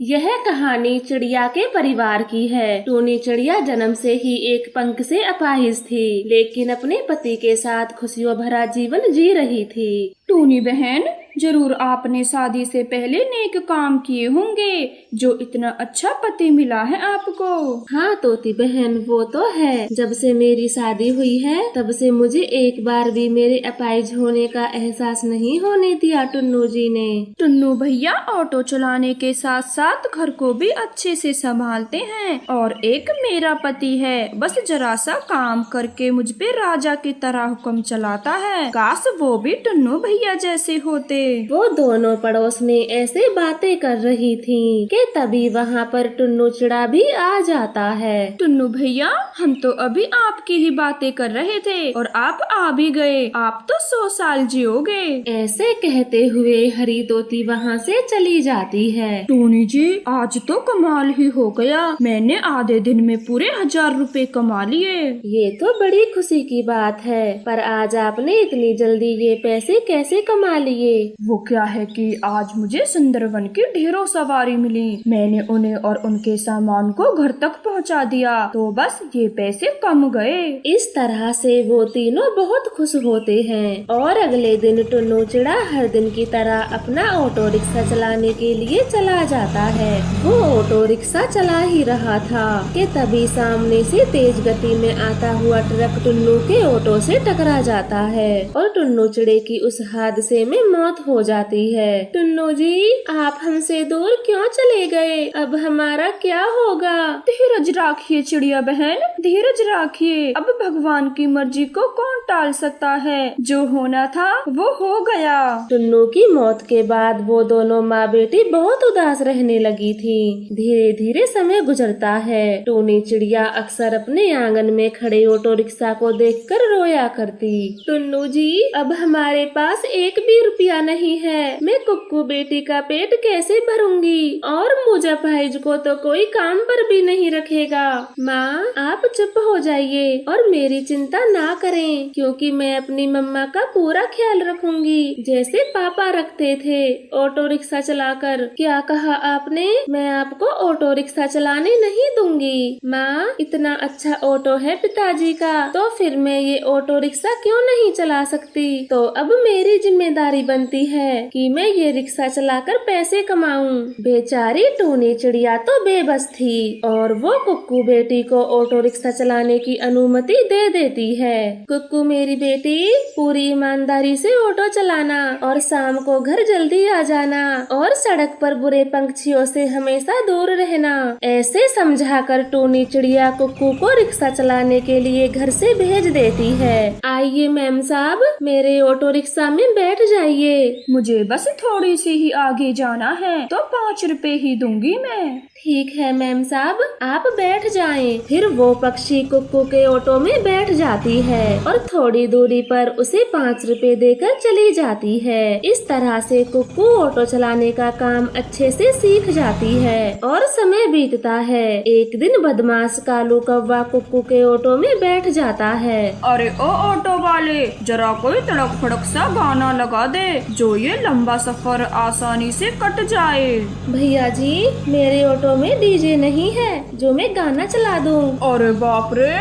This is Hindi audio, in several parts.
यह कहानी चिड़िया के परिवार की है। टूनी चिड़िया जन्म से ही एक पंख से अपाहिज थी, लेकिन अपने पति के साथ खुशियों भरा जीवन जी रही थी। टूनी बहन, जरूर आपने शादी से पहले नेक काम किए होंगे जो इतना अच्छा पति मिला है आपको। हाँ तोती बहन, वो तो है। जब से मेरी शादी हुई है तब से मुझे एक बार भी मेरे अपाहिज होने का एहसास नहीं होने दिया टुन्नू जी ने। टुन्नू भैया ऑटो चलाने के साथ साथ घर को भी अच्छे से संभालते हैं और एक मेरा पति है, बस जरा सा काम करके मुझ पे राजा की तरह हुक्म चलाता है। काश वो भी टुन्नू भैया जैसे होते। वो दोनों पड़ोस में ऐसे बातें कर रही थी कि तभी वहाँ पर टुन्नू चिड़ा भी आ जाता है। टुन्नू भैया, हम तो अभी आपकी ही बातें कर रहे थे और आप आ भी गए। आप तो 100 साल जियोगे। ऐसे कहते हुए हरी तोती वहाँ से चली जाती है। टूनी जी, आज तो कमाल ही हो गया। मैंने आधे दिन में पूरे 1000 रुपए कमा लिए। ये तो बड़ी खुशी की बात है, पर आज आपने इतनी जल्दी ये पैसे कैसे कमा लिए? वो क्या है कि आज मुझे सुंदरवन की ढेरों सवारी मिली। मैंने उन्हें और उनके सामान को घर तक पहुंचा दिया, तो बस ये पैसे कम गए। इस तरह से वो तीनों बहुत खुश होते हैं और अगले दिन टुन्नू चिड़ा हर दिन की तरह अपना ऑटो रिक्शा चलाने के लिए चला जाता है। वो ऑटो रिक्शा चला ही रहा था कि तभी सामने से तेज गति में आता हुआ ट्रक टुन्नू के ऑटो से टकरा जाता है और टुन्नू चिड़े की उस हादसे में मौत हो जाती है। टुन्नू जी, आप हमसे दूर क्यों चले गए? अब हमारा क्या होगा? धीरज राखिए चिड़िया बहन, धीरज राखिए। अब भगवान की मर्जी को कौन टाल सकता है? जो होना था वो हो गया। टुन्नू की मौत के बाद वो दोनों माँ बेटी बहुत उदास रहने लगी थी। धीरे धीरे समय गुजरता है। टूनी चिड़िया अक्सर अपने आंगन में खड़े ऑटो रिक्शा को देखकर रोया करती। टुन्नू जी, अब हमारे पास एक भी रुपया नहीं है। मैं कुक्कू बेटी का पेट कैसे भरूंगी? और मुझे अपाहिज को तो कोई काम पर भी नहीं रखेगा। माँ, आप चुप हो जाइए और मेरी चिंता ना करें, क्योंकि मैं अपनी मम्मा का पूरा ख्याल रखूंगी, जैसे पापा रखते थे ऑटो रिक्शा चलाकर। क्या कहा आपने? मैं आपको ऑटो रिक्शा चलाने नहीं दूंगी। माँ, इतना अच्छा ऑटो है पिताजी का, तो फिर मैं ये ऑटो रिक्शा क्यों नहीं चला सकती? तो अब मेरी जिम्मेदारी बनती है कि मैं ये रिक्शा चलाकर पैसे कमाऊं। बेचारी टूनी चिड़िया तो बेबस थी और वो कुक्कू बेटी को ऑटो रिक्शा चलाने की अनुमति दे देती है। कुक्कू मेरी बेटी, पूरी ईमानदारी से ऑटो चलाना और शाम को घर जल्दी आ जाना और सड़क पर बुरे पंछियों से हमेशा दूर रहना। ऐसे समझाकर टूनी चिड़िया कुक्कू को रिक्शा चलाने के लिए घर से भेज देती है। आइए मैम साहब, मेरे ऑटो रिक्शा में बैठ जाइए। मुझे बस थोड़ी सी ही आगे जाना है, तो 5 रुपए ही दूंगी मैं। ठीक है मैम साहब, आप बैठ जाएं। फिर वो पक्षी कुक्कू के ऑटो में बैठ जाती है और थोड़ी दूरी पर उसे 5 रुपए देकर चली जाती है। इस तरह से कुक्कू ऑटो चलाने का काम अच्छे से सीख जाती है और समय बीतता है। एक दिन बदमाश कालू कौवा कुक्कू के ऑटो में बैठ जाता है। अरे ओ ऑटो वाले, जरा कोई तड़क फड़क सा गाना लगा दे जो ये लंबा सफर आसानी से कट जाए। भैया जी, मेरे ऑटो में डीजे नहीं है जो मैं गाना चला दूं। अरे बाप रे,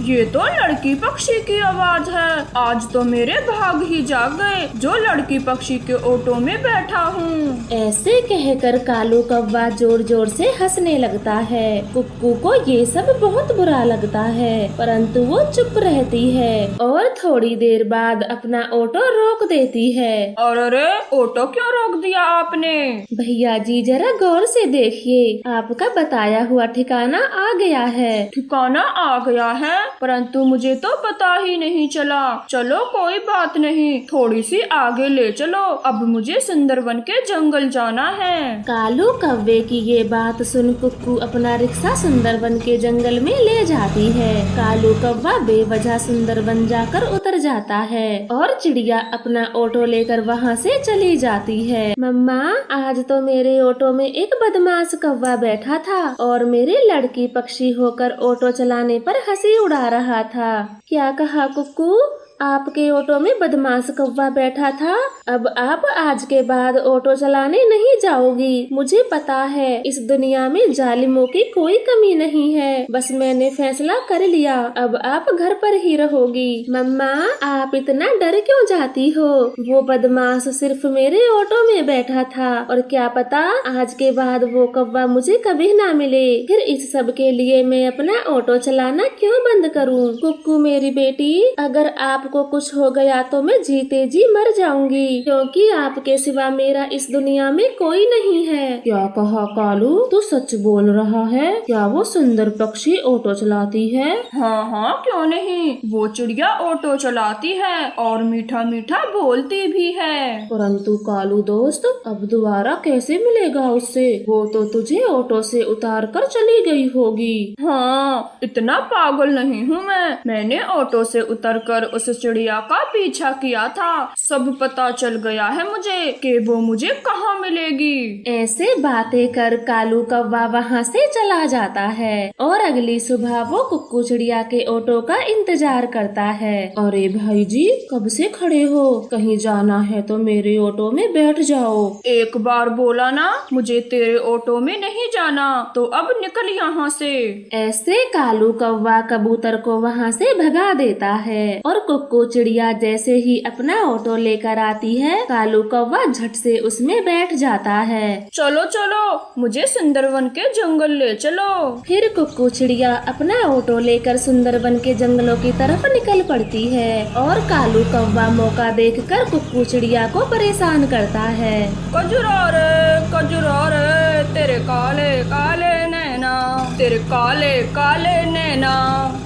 ये तो लड़की पक्षी की आवाज है। आज तो मेरे भाग ही जाग गए जो लड़की पक्षी के ऑटो में बैठा हूँ। ऐसे कहकर कालू कौवा जोर जोर से हंसने लगता है। कुक्कू को ये सब बहुत बुरा लगता है, परंतु वो चुप रहती है और थोड़ी देर बाद अपना ऑटो रोक देती है। अरे ऑटो क्यों रोक दिया आपने? भैया जी, जरा गौर से देखिए, आपका बताया हुआ ठिकाना आ गया है। ठिकाना आ गया है, परंतु मुझे तो पता ही नहीं चला। चलो कोई बात नहीं, थोड़ी सी आगे ले चलो, अब मुझे सुंदरवन के जंगल जाना है। कालू कौवे की ये बात सुन कुक्कू अपना रिक्शा सुंदरवन के जंगल में ले जाती है। कालू कौवा बेवजह सुंदरवन जाकर उतर जाता है और चिड़िया अपना ऑटो लेकर वहाँ से चली जाती है। मम्मा, आज तो मेरे ऑटो में एक बदमाश कौवा बैठा था और मेरे लड़की पक्षी होकर ऑटो चलाने पर हंसी उड़ा रहा था। क्या कहा कुक्कू? आपके ऑटो में बदमाश कौवा बैठा था। अब आप आज के बाद ऑटो चलाने नहीं जाओगी। मुझे पता है इस दुनिया में जालिमों की कोई कमी नहीं है। बस मैंने फैसला कर लिया, अब आप घर पर ही रहोगी। मम्मा, आप इतना डर क्यों जाती हो? वो बदमाश सिर्फ मेरे ऑटो में बैठा था और क्या पता आज के बाद वो कौवा मुझे कभी ना मिले। फिर इस सब के लिए मैं अपना ऑटो चलाना क्यों बंद करूं? कुक्कू मेरी बेटी, अगर आपको कुछ हो गया तो मैं जीते जी मर जाऊंगी, क्योंकि आपके सिवा मेरा इस दुनिया में कोई नहीं है। क्या कहा कालू? तू सच बोल रहा है? क्या वो सुंदर पक्षी ऑटो चलाती है? हाँ हाँ, क्यों नहीं। वो चिड़िया ऑटो चलाती है और मीठा मीठा बोलती भी है। परंतु कालू दोस्त, अब दोबारा कैसे मिलेगा उससे? वो तो तुझे ऑटो से उतार कर चली गई होगी। हाँ, इतना पागल नहीं हूँ मैंने ऑटो से उतरकर उस चिड़िया का पीछा किया था। सब पता चल गया है मुझे कि वो मुझे कहाँ मिलेगी। ऐसे बातें कर कालू कौवा वहाँ से चला जाता है और अगली सुबह वो कुक्कू चिड़िया के ऑटो का इंतजार करता है। अरे भाई जी, कब से खड़े हो? कहीं जाना है तो मेरे ऑटो में बैठ जाओ। एक बार बोला ना मुझे तेरे ऑटो में नहीं जाना, तो अब निकल यहाँ से। ऐसे कालू कौवा कबूतर को वहाँ से भगा देता है और कुक्कू चिड़िया जैसे ही अपना ऑटो लेकर आती है, कालू कौवा झट से उसमें बैठ जाता है। चलो चलो, मुझे सुंदरवन के जंगल ले चलो। फिर कुक्कू चिड़िया अपना ऑटो लेकर सुंदरवन के जंगलों की तरफ निकल पड़ती है और कालू कौवा मौका देखकर कुक्कू चिड़िया को परेशान करता है। कजुरा रे, तेरे काले काले नैना, तेरे काले काले नैना,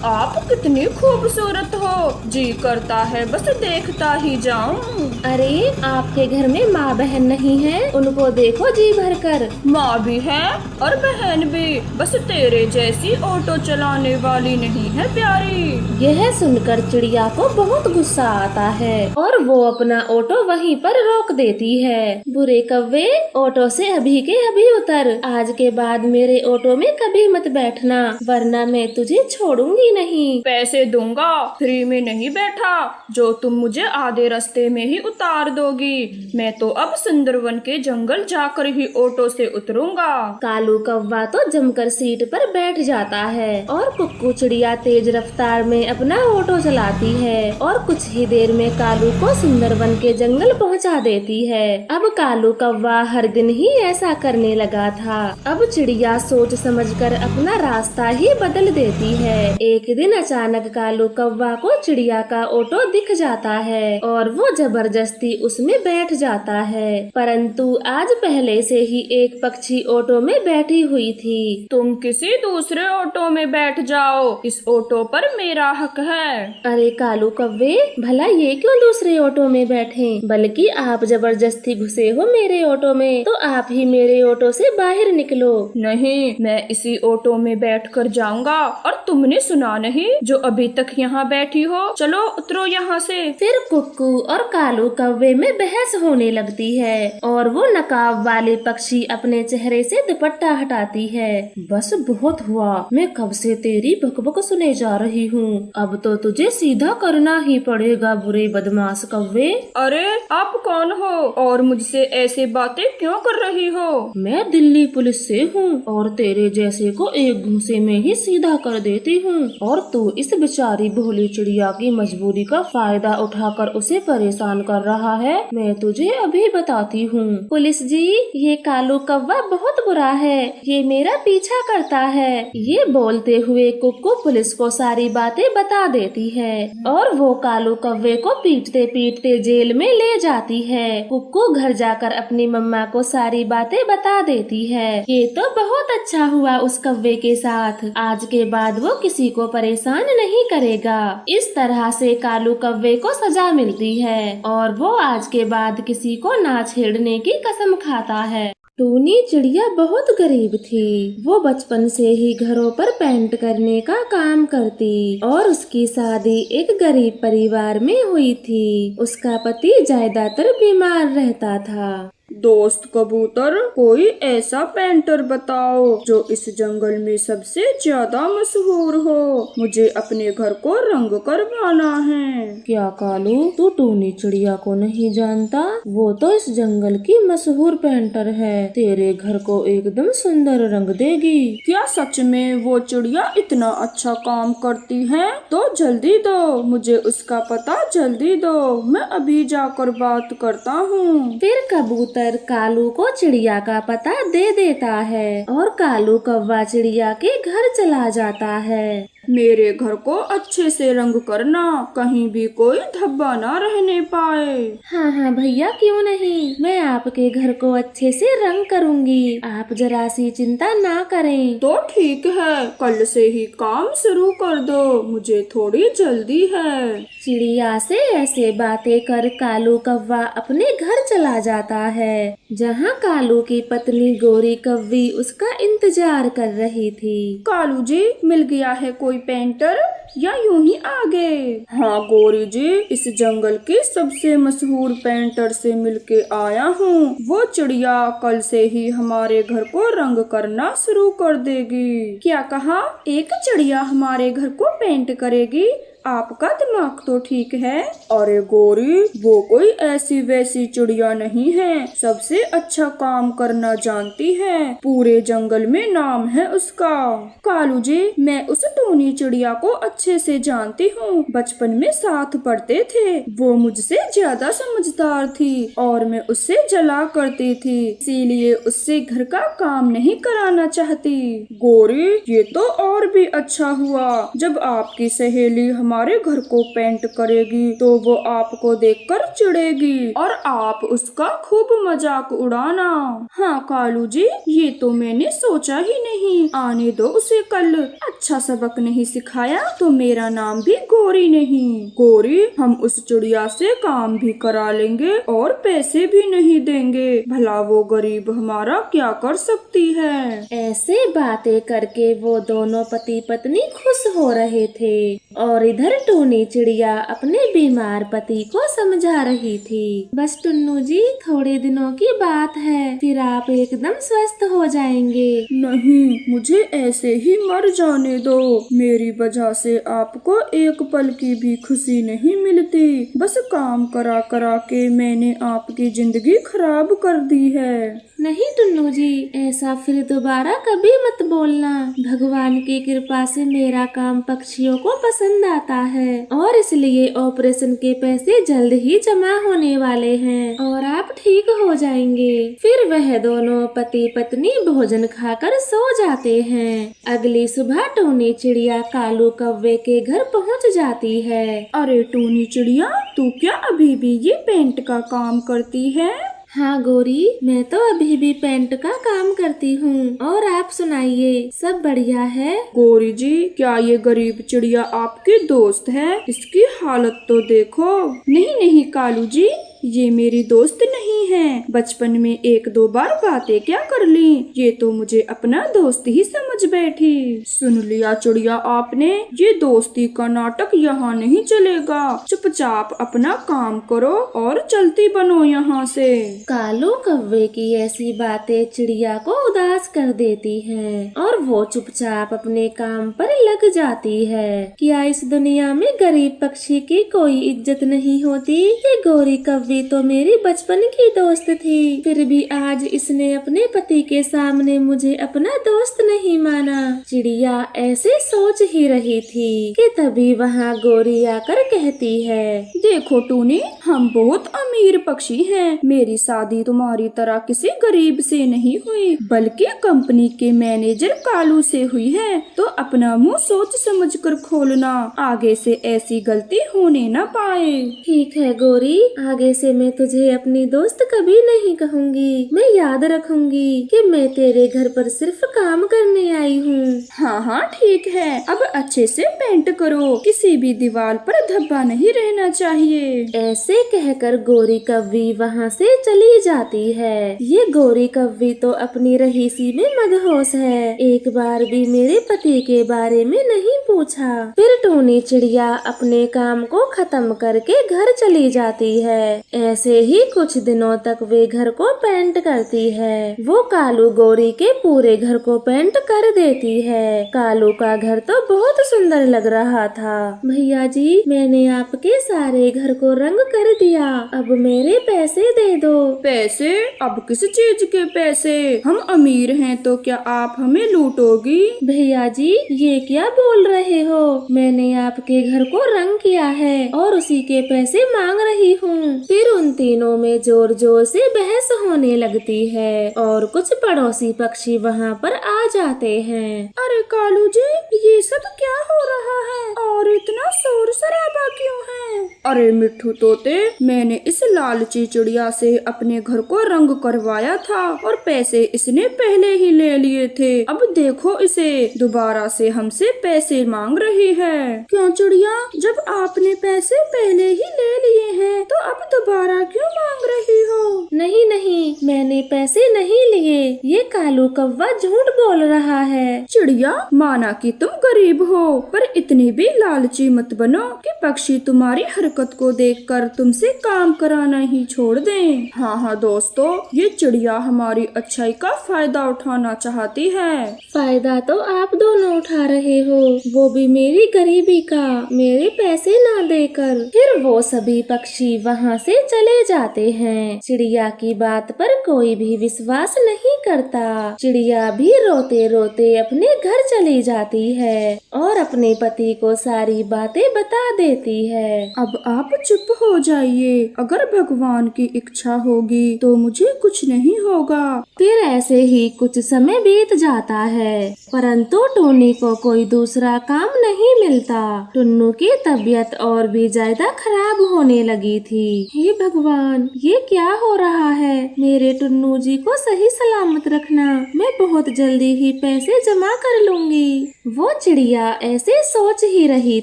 आप कितनी खूबसूरत हो, जी करता है बस देखता ही जाऊं। अरे, आपके घर में माँ बहन नहीं है? उनको देखो जी भर कर। माँ भी है और बहन भी, बस तेरे जैसी ऑटो चलाने वाली नहीं है प्यारी। यह सुनकर चिड़िया को बहुत गुस्सा आता है और वो अपना ऑटो वहीं पर रोक देती है। बुरे कौवे, ऑटो से अभी के अभी उतर। आज के बाद मेरे ऑटो में कभी मत बैठना, वरना मैं तुझे छोड़ूंगी नहीं। पैसे दूंगा, फ्री में नहीं बैठा जो तुम मुझे आधे रास्ते में ही उतार दोगी। मैं तो अब सुंदरवन के जंगल जाकर ही ऑटो से उतरूंगा। कालू कौवा तो जमकर सीट पर बैठ जाता है और कुक्कू चिड़िया तेज रफ्तार में अपना ऑटो चलाती है और कुछ ही देर में कालू को सुंदरवन के जंगल पहुंचा देती है। अब कालू कौवा हर दिन ही ऐसा करने लगा था। अब चिड़िया सोच समझकर अपना रास्ता ही बदल देती है। एक दिन अचानक कालू कौवा को चिड़िया का ऑटो दिख जाता है और वो जबरदस्ती उसमें बैठ जाता है, परंतु आज पहले से ही एक पक्षी ऑटो में बैठी हुई थी। तुम किसी दूसरे ऑटो में बैठ जाओ, इस ऑटो पर मेरा हक है। अरे कालू कौवे, भला ये क्यों दूसरे ऑटो में बैठे? बल्कि आप जबरदस्ती घुसे हो मेरे ऑटो में, तो आप ही मेरे ऑटो से बाहर निकलो। नहीं, मैं इसी ऑटो में बैठकर जाऊंगा। और तुमने सुना नहीं जो अभी तक यहाँ बैठी हो? चलो उतरो यहाँ से। फिर कुक्कू और कालू कौवे में बहस होने लगती है और वो नकाब वाले पक्षी अपने चेहरे से दुपट्टा हटाती है। बस बहुत हुआ, मैं कब से तेरी बकबक सुने जा रही हूँ। अब तो तुझे सीधा करना ही पड़ेगा, बुरे बदमाश कौवे। अरे, आप कौन हो और मुझसे ऐसे बातें क्यों कर रही हो? मैं दिल्ली पुलिस से हूँ और तेरे जैसे को एक घूंसे में ही सीधा कर देती हूँ और तू इस बेचारी भोली चिड़िया की मजबूरी का फायदा उठाकर उसे परेशान कर रहा है। मैं तुझे अभी बताती हूँ। पुलिस जी, ये कालू कौवा बहुत बुरा है, ये मेरा पीछा करता है। ये बोलते हुए कुक्कू पुलिस को सारी बातें बता देती है और वो कालू कौवे को पीटते पीटते जेल में ले जाती है। कुक्कू घर जाकर अपनी मम्मा को सारी बातें बता देती है। ये तो बहुत अच्छा हुआ उस कौवे के साथ, आज के बाद वो किसी को परेशान नहीं करेगा। इस तरह से कालू कौवे को सजा मिलती है और वो आज के बाद किसी को ना छेड़ने की कसम खाता है। टूनी चिड़िया बहुत गरीब थी। वो बचपन से ही घरों पर पेंट करने का काम करती और उसकी शादी एक गरीब परिवार में हुई थी। उसका पति ज्यादातर बीमार रहता था। दोस्त कबूतर, कोई ऐसा पेंटर बताओ जो इस जंगल में सबसे ज्यादा मशहूर हो। मुझे अपने घर को रंग करवाना है। क्या कालू, तू टूनी चिड़िया को नहीं जानता? वो तो इस जंगल की मशहूर पेंटर है, तेरे घर को एकदम सुंदर रंग देगी। क्या सच में वो चिड़िया इतना अच्छा काम करती है? तो जल्दी दो, मुझे उसका पता जल्दी दो, मैं अभी जाकर बात करता हूँ। फिर कबूतर कालू को चिड़िया का पता दे देता है और कालू कौवा चिड़िया के घर चला जाता है। मेरे घर को अच्छे से रंग करना, कहीं भी कोई धब्बा ना रहने पाए। हाँ हाँ भैया, क्यों नहीं, मैं आपके घर को अच्छे से रंग करूँगी, आप जरा सी चिंता ना करें। तो ठीक है, कल से ही काम शुरू कर दो, मुझे थोड़ी जल्दी है। चिड़िया से ऐसे बातें कर कालू कौवा अपने घर चला जाता है, जहाँ कालू की पत्नी गोरी कौवी उसका इंतजार कर रही थी। कालू जी, मिल गया है कोई पेंटर या यूं ही आगे? हाँ गोरी जी, इस जंगल के सबसे मशहूर पेंटर से मिलके आया हूँ। वो चिड़िया कल से ही हमारे घर को रंग करना शुरू कर देगी। क्या कहा? एक चिड़िया हमारे घर को पेंट करेगी? आपका दिमाग तो ठीक है। अरे गोरी, वो कोई ऐसी वैसी चिड़िया नहीं है, सबसे अच्छा काम करना जानती है, पूरे जंगल में नाम है उसका। कालू जी, मैं उस टूनी चिड़िया को अच्छे से जानती हूँ, बचपन में साथ पढ़ते थे। वो मुझसे ज्यादा समझदार थी और मैं उससे जला करती थी, इसीलिए उससे घर का काम नहीं कराना चाहती। गोरी, ये तो और भी अच्छा हुआ, जब आपकी सहेली हमारे घर को पेंट करेगी तो वो आपको देखकर चिढ़ेगी और आप उसका खूब मजाक उड़ाना। हाँ कालू जी, ये तो मैंने सोचा ही नहीं, आने दो उसे कल। अच्छा सबक नहीं सिखाया तो मेरा नाम भी गोरी नहीं। गोरी, हम उस चिड़िया से काम भी करा लेंगे और पैसे भी नहीं देंगे, भला वो गरीब हमारा क्या कर सकती है। ऐसे बातें करके वो दोनों पति पत्नी खुश हो रहे थे और इधर टूनी चिड़िया अपने बीमार पति को समझा रही थी। बस टुन्नू जी, थोड़े दिनों की बात है, फिर आप एकदम स्वस्थ हो जाएंगे। नहीं, मुझे ऐसे ही मर जाने दो, मेरी वजह से आपको एक पल की भी खुशी नहीं मिलती। बस काम करा करा के मैंने आपकी जिंदगी खराब कर दी है। नहीं टुन्नू जी, ऐसा फिर दोबारा कभी मत बोलना। भगवान की कृपा से मेरा काम पक्षियों को पसंद आता है और इसलिए ऑपरेशन के पैसे जल्द ही जमा होने वाले हैं और आप ठीक हो जाएंगे। फिर वह दोनों पति पत्नी भोजन खाकर सो जाते हैं। अगली सुबह टूनी चिड़िया कालू कौवे के घर पहुंच जाती है। अरे टूनी चिड़िया, तू क्या अभी भी ये पेंट का काम करती है? हाँ गोरी, मैं तो अभी भी पेंट का काम करती हूँ। और आप सुनाइए, सब बढ़िया है? गोरी जी, क्या ये गरीब चिड़िया आपकी दोस्त है? इसकी हालत तो देखो। नहीं नहीं कालू जी, ये मेरी दोस्त नहीं है, बचपन में एक दो बार बातें क्या कर ली, ये तो मुझे अपना दोस्त ही समझ बैठी। सुन लिया चिड़िया आपने, ये दोस्ती का नाटक यहाँ नहीं चलेगा, चुपचाप अपना काम करो और चलती बनो यहाँ से। कालू कौवे की ऐसी बातें चिड़िया को उदास कर देती हैं और वो चुपचाप अपने काम पर लग जाती है। क्या इस दुनिया में गरीब पक्षी की कोई इज्जत नहीं होती? ये गोरी कौवे तो मेरी बचपन की दोस्त थी, फिर भी आज इसने अपने पति के सामने मुझे अपना दोस्त नहीं माना। चिड़िया ऐसे सोच ही रही थी कि तभी वहाँ गोरी आकर कहती है, देखो टूनी, हम बहुत अमीर पक्षी हैं, मेरी शादी तुम्हारी तरह किसी गरीब से नहीं हुई, बल्कि कंपनी के मैनेजर कालू से हुई है, तो अपना मुंह सोच समझ कर खोलना, आगे से ऐसी गलती होने न पाए। ठीक है गोरी, आगे से मैं तुझे अपनी दोस्त कभी नहीं कहूँगी। मैं याद रखूंगी कि मैं तेरे घर पर सिर्फ काम करने आई हूँ। हाँ हाँ ठीक है, अब अच्छे से पेंट करो, किसी भी दीवार पर धब्बा नहीं रहना चाहिए। ऐसे कहकर गोरी कौवी वहाँ से चली जाती है। ये गोरी कौवी तो अपनी रहीसी में मदहोश है, एक बार भी मेरे पति के बारे में नहीं पूछा। फिर टूनी चिड़िया अपने काम को खत्म करके घर चली जाती है। ऐसे ही कुछ दिनों तक वे घर को पेंट करती है। वो कालू गौरी के पूरे घर को पेंट कर देती है। कालू का घर तो बहुत सुंदर लग रहा था। भैया जी, मैंने आपके सारे घर को रंग कर दिया, अब मेरे पैसे दे दो। पैसे? अब किस चीज के पैसे? हम अमीर हैं तो क्या आप हमें लूटोगी? भैया जी, ये क्या बोल रहे हो? मैंने आपके घर को रंग किया है और उसी के पैसे मांग रही हूँ। फिर उन तीनों में जोर जोर से बहस होने लगती है और कुछ पड़ोसी पक्षी वहाँ पर आ जाते हैं। अरे कालू जी, ये सब क्या हो रहा है और इतना शोर शराबा क्यों है? अरे मिट्ठू तोते, मैंने इस लालची चिड़िया से अपने घर को रंग करवाया था और पैसे इसने पहले ही ले लिए थे। अब देखो इसे दोबारा से हमसे पैसे मांग रही है। क्यों चिड़िया, जब आपने पैसे पहले ही ले लिए हैं तो अब दोबारा क्यों मांग रही हो? नहीं नहीं, मैंने पैसे नहीं लिए, ये कालू कौवा झूठ बोल रहा है। चिड़िया, माना कि तुम गरीब हो, पर इतनी भी लालची मत बनो कि पक्षी तुम्हारी हरकत को देखकर तुमसे काम कराना ही छोड़ दें। हाँ दोस्तों, ये चिड़िया हमारी अच्छाई का फायदा उठाना चाहती है। फायदा तो आप दोनों उठा रहे हो, वो भी मेरी गरीबी का, मेरे पैसे ना देकर। फिर वो सभी पक्षी वहाँ से चले जाते हैं। चिड़िया की बात पर कोई भी विश्वास नहीं करता। चिड़िया भी रोते रोते अपने घर चली जाती है और अपने पति को सारी बातें बता देती है। अब आप चुप हो जाइए, अगर भगवान की इच्छा होगी तो मुझे कुछ नहीं होगा। फिर ऐसे ही कुछ समय बीत जाता है, परंतु टुन्नी को कोई दूसरा काम नहीं मिलता। टुन्नू की तबीयत और भी ज्यादा खराब होने लगी थी। हे भगवान, ये क्या हो रहा है? मेरे टुन्नू जी को सही सलामत रखना, मैं बहुत जल्दी ही पैसे जमा कर लूंगी। वो चिड़िया ऐसे सोच ही रही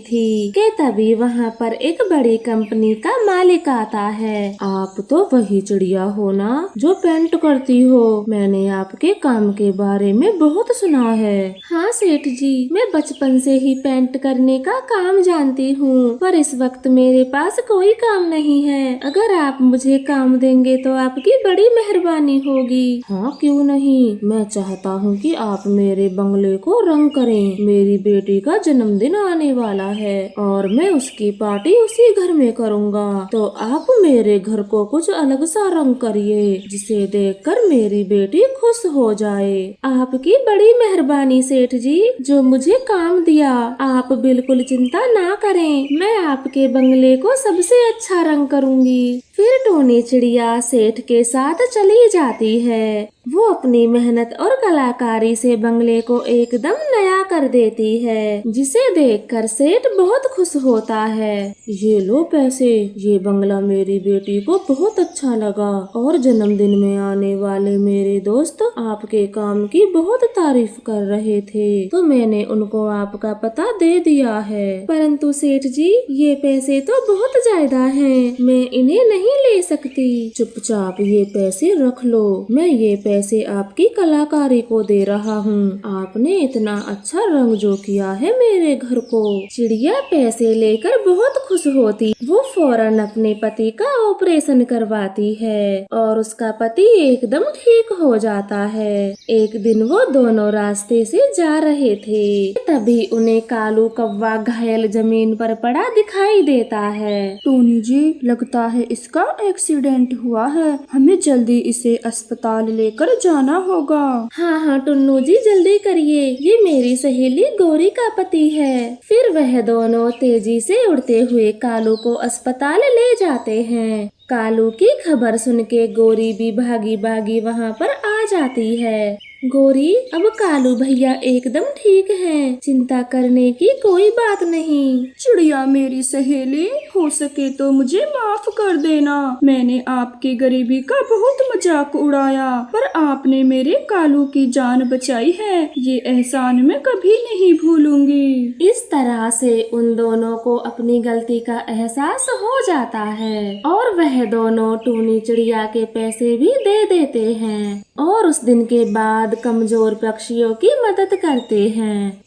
थी कि तभी वहाँ पर एक बड़ी कंपनी का मालिक आता है। आप तो वही चिड़िया हो ना जो पेंट करती हो? मैंने आपके काम के बारे में बहुत सुना है। हाँ सेठ जी, मैं बचपन से ही पेंट करने का काम जानती हूँ, पर इस वक्त मेरे पास कोई काम नहीं है। अगर आप मुझे काम देंगे तो आपकी बड़ी मेहरबानी होगी। हाँ क्यों नहीं, मैं चाहता हूँ कि आप मेरे बंगले को रंग करें। मेरी बेटी का जन्मदिन आने वाला है और मैं उसकी पार्टी उसी घर में करूँगा, तो आप मेरे घर को कुछ अलग सा रंग करिए जिसे देखकर मेरी बेटी खुश हो जाए। आपकी बड़ी मेहरबानी सेठ जी, जो मुझे काम दिया। आप बिल्कुल चिंता ना करें, मैं आपके बंगले को सबसे अच्छा रंग करूँगी। फिर टोनी चिड़िया सेठ के साथ चली जाती है। वो अपनी मेहनत और कलाकारी से बंगले को एकदम नया कर देती है, जिसे देखकर सेठ बहुत खुश होता है। ये लो पैसे, ये बंगला मेरी बेटी को बहुत अच्छा लगा और जन्मदिन में आने वाले मेरे दोस्त आपके काम की बहुत तारीफ कर रहे थे, तो मैंने उनको आपका पता दे दिया है। परंतु सेठ जी, ये पैसे तो बहुत ज्यादा हैं, मैं इन्हें नहीं ले सकती। चुपचाप ये पैसे रख लो, मैं ये पैसे आपकी कलाकारी को दे रहा हूँ। आपने इतना अच्छा रंग जो किया है मेरे घर को। चिड़िया पैसे लेकर बहुत खुश होती। वो फौरन अपने पति का ऑपरेशन करवाती है और उसका पति एकदम ठीक हो जाता है। एक दिन वो दोनों रास्ते से जा रहे थे, तभी उन्हें कालू कौवा घायल जमीन पर पड़ा दिखाई देता है। टोनी जी, लगता है इसका एक्सीडेंट हुआ है, हमें जल्दी इसे अस्पताल लेकर जाना होगा। हाँ टुन्नू जी, जल्दी करिए, ये मेरी सहेली गौरी का पति है। फिर वह दोनों तेजी से उड़ते हुए कालू को अस्पताल ले जाते हैं। कालू की खबर सुन के गौरी भी भागी भागी वहाँ पर आ जाती है। गौरी, अब कालू भैया एकदम ठीक हैं, चिंता करने की कोई बात नहीं। चिड़िया मेरी सहेली, हो सके तो मुझे माफ कर देना। मैंने आपकी गरीबी का बहुत मजाक उड़ाया, पर आपने मेरे कालू की जान बचाई है, ये एहसान मैं कभी नहीं भूलूंगी। इस तरह से उन दोनों को अपनी गलती का एहसास हो जाता है और वह दोनों टूनी चिड़िया के पैसे भी दे देते हैं और उस दिन के बाद कमजोर पक्षियों की मदद करते हैं।